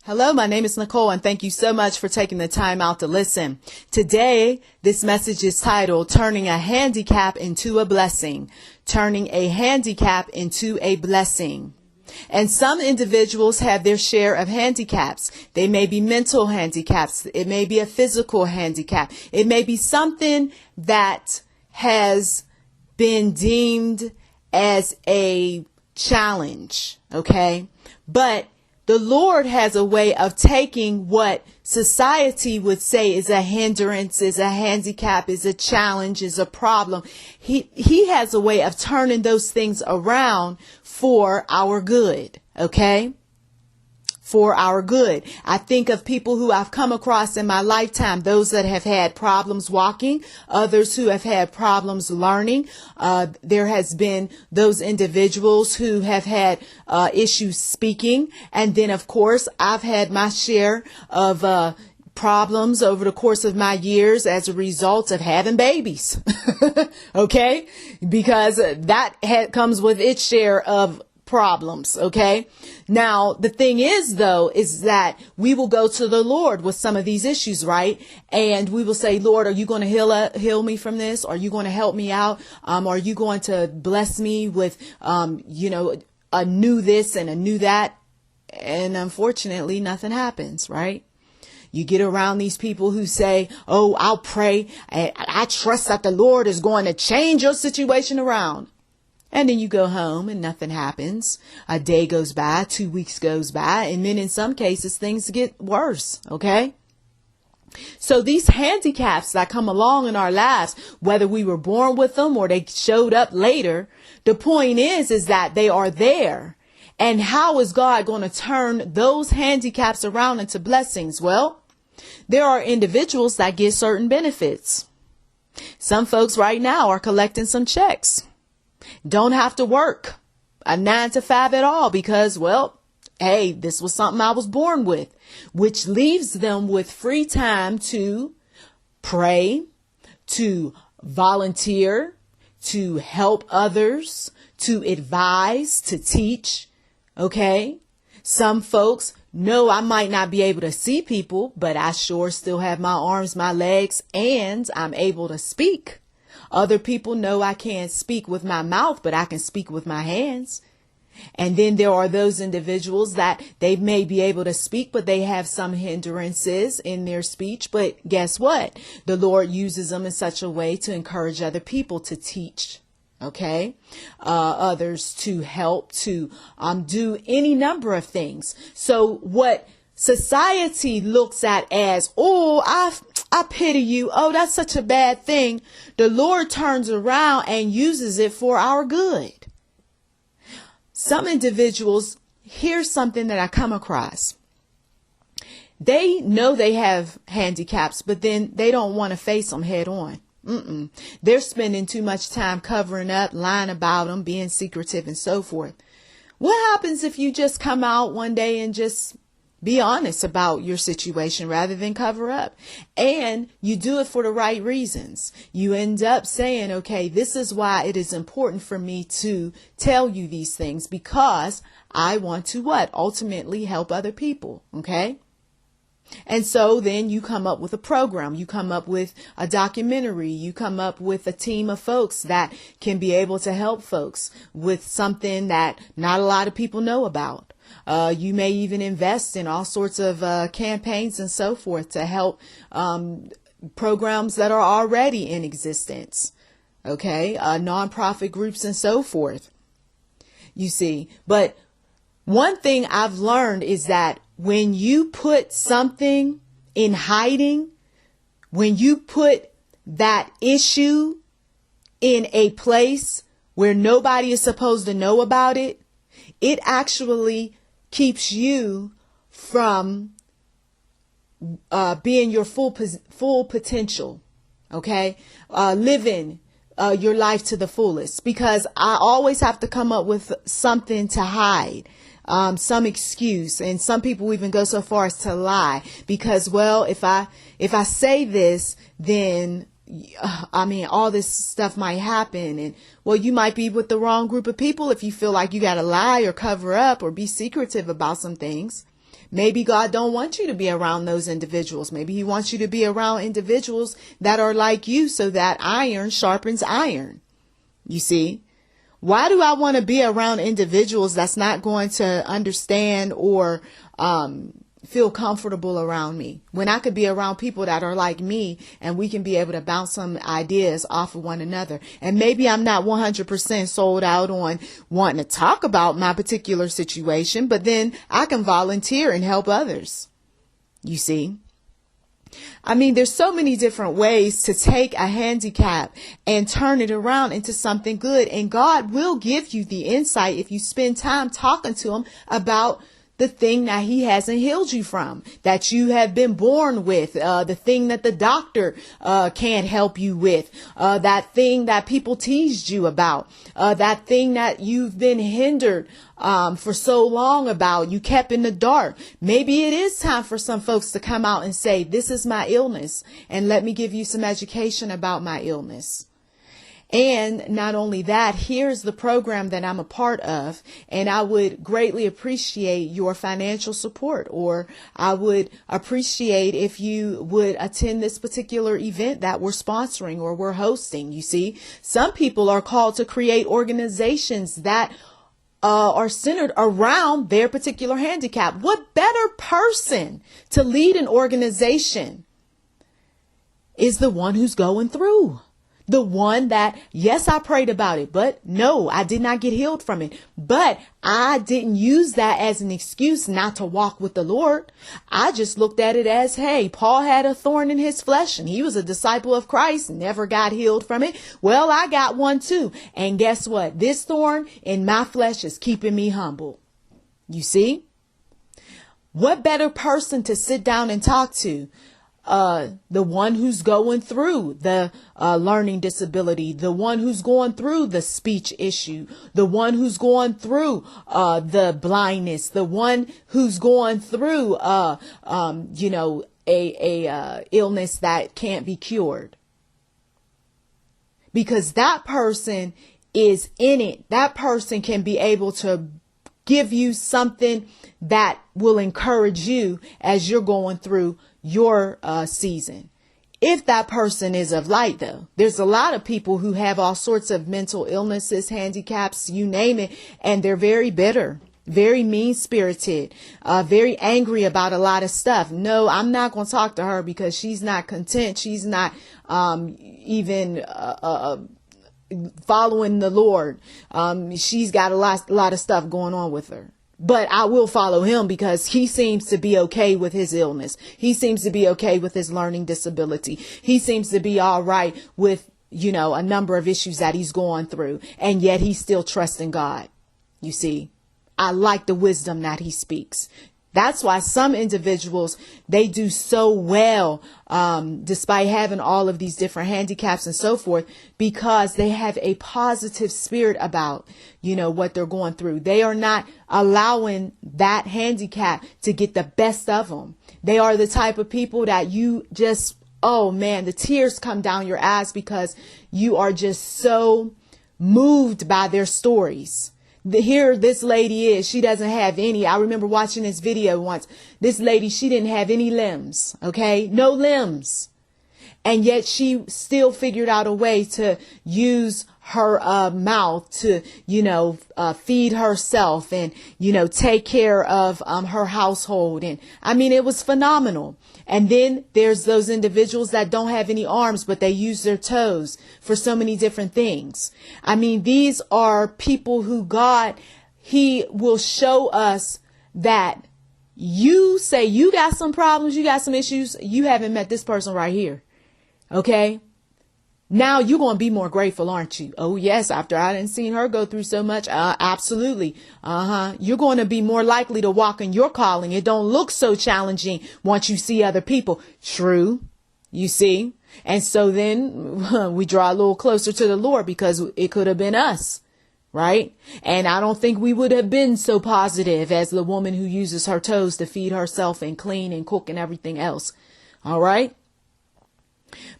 Hello, my name is Nicole, and thank you so much for taking the time out to listen. Today, this message is titled, Turning a Handicap into a Blessing. Turning a handicap into a blessing. And some individuals have their share of handicaps. They may be mental handicaps. It may be a physical handicap. It may be something that has been deemed as a challenge, okay? But the Lord has a way of taking what society would say is a hindrance, is a handicap, is a challenge, is a problem. He has a way of turning those things around for our good, okay? For our good. I think of people who I've come across in my lifetime, those that have had problems walking, others who have had problems learning. There has been those individuals who have had issues speaking. And then, of course, I've had my share of problems over the course of my years as a result of having babies. Okay? Because that comes with its share of problems. Okay. Now, the thing is, though, is that we will go to the Lord with some of these issues, right? And we will say, Lord, are you going to heal me from this? Are you going to help me out? Are you going to bless me with, a new this and a new that? And unfortunately, nothing happens, right? You get around these people who say, oh, I'll pray. I trust that the Lord is going to change your situation around. And then you go home and nothing happens. A day goes by, 2 weeks goes by, and then in some cases things get worse. Okay. So these handicaps that come along in our lives, whether we were born with them or they showed up later, the point is that they are there. And how is God going to turn those handicaps around into blessings? Well, there are individuals that get certain benefits. Some folks right now are collecting some checks. Don't have to work a 9 to 5 at all because, well, hey, this was something I was born with, which leaves them with free time to pray, to volunteer, to help others, to advise, to teach. Okay. Some folks know I might not be able to see people, but I sure still have my arms, my legs, and I'm able to speak. Other people know I can't speak with my mouth, but I can speak with my hands. And then there are those individuals that they may be able to speak, but they have some hindrances in their speech. But guess what? The Lord uses them in such a way to encourage other people to teach. Okay. Others to help to do any number of things. So what society looks at as, oh, I pity you. Oh, that's such a bad thing. The Lord turns around and uses it for our good. Some individuals, here's something that I come across. They know they have handicaps, but then they don't want to face them head on. They're spending too much time covering up, lying about them, being secretive and so forth. What happens if you just come out one day and just be honest about your situation rather than cover up? And you do it for the right reasons. You end up saying, okay, this is why it is important for me to tell you these things, because I want to what? Ultimately help other people. Okay. And so then you come up with a program, you come up with a documentary, you come up with a team of folks that can be able to help folks with something that not a lot of people know about. You may even invest in all sorts of campaigns and so forth to help programs that are already in existence. Okay, nonprofit groups and so forth. You see, but one thing I've learned is that when you put something in hiding, when you put that issue in a place where nobody is supposed to know about it, it actually keeps you from being your full potential. Okay, living your life to the fullest, because I always have to come up with something to hide. Some excuse, and some people even go so far as to lie because, well, if I say this, then all this stuff might happen. And well, you might be with the wrong group of people if you feel like you got to lie or cover up or be secretive about some things. Maybe God don't want you to be around those individuals. Maybe he wants you to be around individuals that are like you so that iron sharpens iron. You see, why do I want to be around individuals that's not going to understand or feel comfortable around me when I could be around people that are like me and we can be able to bounce some ideas off of one another? And maybe I'm not 100% sold out on wanting to talk about my particular situation, but then I can volunteer and help others. You see? I mean, there's so many different ways to take a handicap and turn it around into something good. And God will give you the insight if you spend time talking to him about the thing that he hasn't healed you from, that you have been born with, the thing that the doctor can't help you with, that thing that people teased you about, that thing that you've been hindered for so long about, you kept in the dark. Maybe it is time for some folks to come out and say, this is my illness, and let me give you some education about my illness. And not only that, here's the program that I'm a part of, and I would greatly appreciate your financial support, or I would appreciate if you would attend this particular event that we're sponsoring or we're hosting. You see, some people are called to create organizations that are centered around their particular handicap. What better person to lead an organization is the one who's going through? The one that, yes, I prayed about it, but no, I did not get healed from it. But I didn't use that as an excuse not to walk with the Lord. I just looked at it as, hey, Paul had a thorn in his flesh and he was a disciple of Christ, never got healed from it. Well, I got one too. And guess what? This thorn in my flesh is keeping me humble. You see? What better person to sit down and talk to? The one who's going through the learning disability, the one who's going through the speech issue, the one who's going through the blindness, the one who's going through a illness that can't be cured. Because that person is in it. That person can be able to give you something that will encourage you as you're going through your season. If that person is of light, though, there's a lot of people who have all sorts of mental illnesses, handicaps, you name it, and they're very bitter, very mean-spirited, very angry about a lot of stuff. No, I'm not going to talk to her because she's not content. She's not even following the Lord. She's got a lot of stuff going on with her. But I will follow him because he seems to be okay with his illness. He seems to be okay with his learning disability. He seems to be all right with, a number of issues that he's going through. And yet he's still trusting God. You see, I like the wisdom that he speaks. That's why some individuals, they do so well, despite having all of these different handicaps and so forth, because they have a positive spirit about, what they're going through. They are not allowing that handicap to get the best of them. They are the type of people that you just, oh man, the tears come down your eyes because you are just so moved by their stories. Here this lady is, she doesn't have any. I remember watching this video once. This lady, she didn't have any limbs. Okay. No limbs. And yet she still figured out a way to use her mouth to, feed herself and, take care of her household. And I mean, it was phenomenal. And then there's those individuals that don't have any arms, but they use their toes for so many different things. I mean, these are people who God, he will show us that you say you got some problems, you got some issues. You haven't met this person right here. Okay. Now you're going to be more grateful, aren't you? Oh, yes. After I didn't seen her go through so much. Absolutely. You're going to be more likely to walk in your calling. It don't look so challenging once you see other people. True. You see? And so then we draw a little closer to the Lord because it could have been us. Right. And I don't think we would have been so positive as the woman who uses her toes to feed herself and clean and cook and everything else. All right.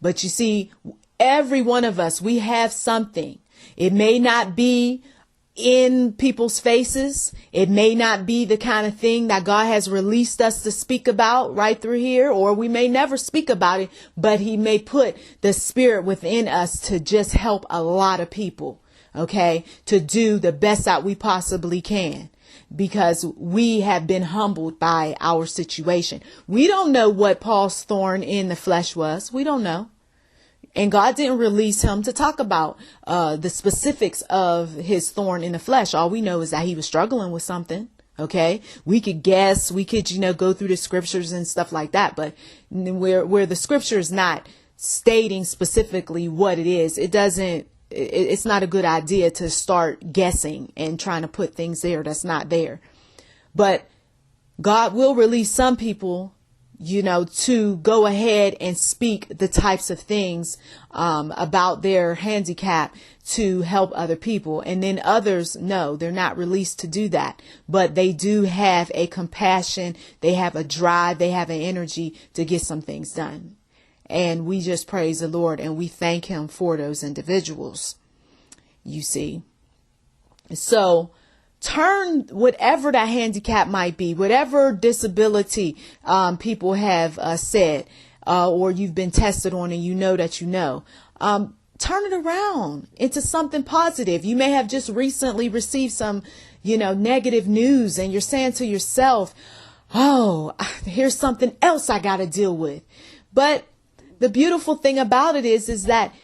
But you see, every one of us, we have something. It may not be in people's faces. It may not be the kind of thing that God has released us to speak about right through here, or we may never speak about it, but he may put the spirit within us to just help a lot of people, okay, to do the best that we possibly can, because we have been humbled by our situation. We don't know what Paul's thorn in the flesh was. We don't know. And God didn't release him to talk about the specifics of his thorn in the flesh. All we know is that he was struggling with something. OK, we could guess, we could, go through the scriptures and stuff like that. But where the scripture is not stating specifically what it is, it's not a good idea to start guessing and trying to put things there that's not there. But God will release some people, to go ahead and speak the types of things about their handicap to help other people. And then others, no, they're not released to do that. But they do have a compassion. They have a drive. They have an energy to get some things done. And we just praise the Lord and we thank him for those individuals, you see. So turn whatever that handicap might be, whatever disability people have said, or you've been tested on and turn it around into something positive. You may have just recently received some, negative news, and you're saying to yourself, oh, here's something else I got to deal with. But the beautiful thing about it is that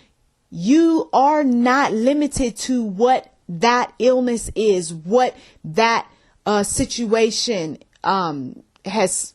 you are not limited to what that illness is, what that situation has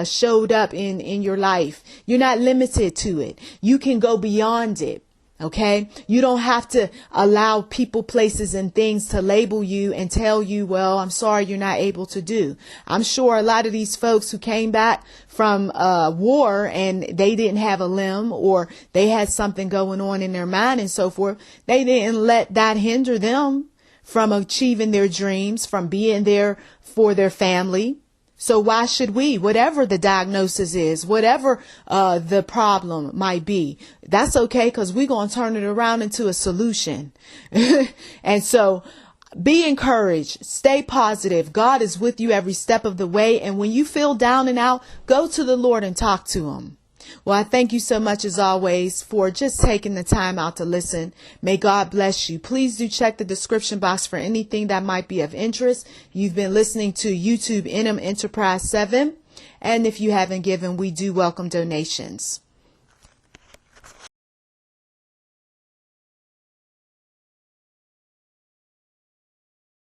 showed up in your life. You're not limited to it. You can go beyond it. Okay, you don't have to allow people, places, and things to label you and tell you, well, I'm sorry, you're not able to do. I'm sure a lot of these folks who came back from war and they didn't have a limb, or they had something going on in their mind and so forth, they didn't let that hinder them from achieving their dreams, from being there for their family. So why should we, whatever the diagnosis is, whatever the problem might be, that's okay, because we're going to turn it around into a solution. And so be encouraged. Stay positive. God is with you every step of the way. And when you feel down and out, go to the Lord and talk to him. Well, I thank you so much, as always, for just taking the time out to listen. May God bless you. Please do check the description box for anything that might be of interest. You've been listening to YouTube NM Enterprise 7. And if you haven't given, we do welcome donations.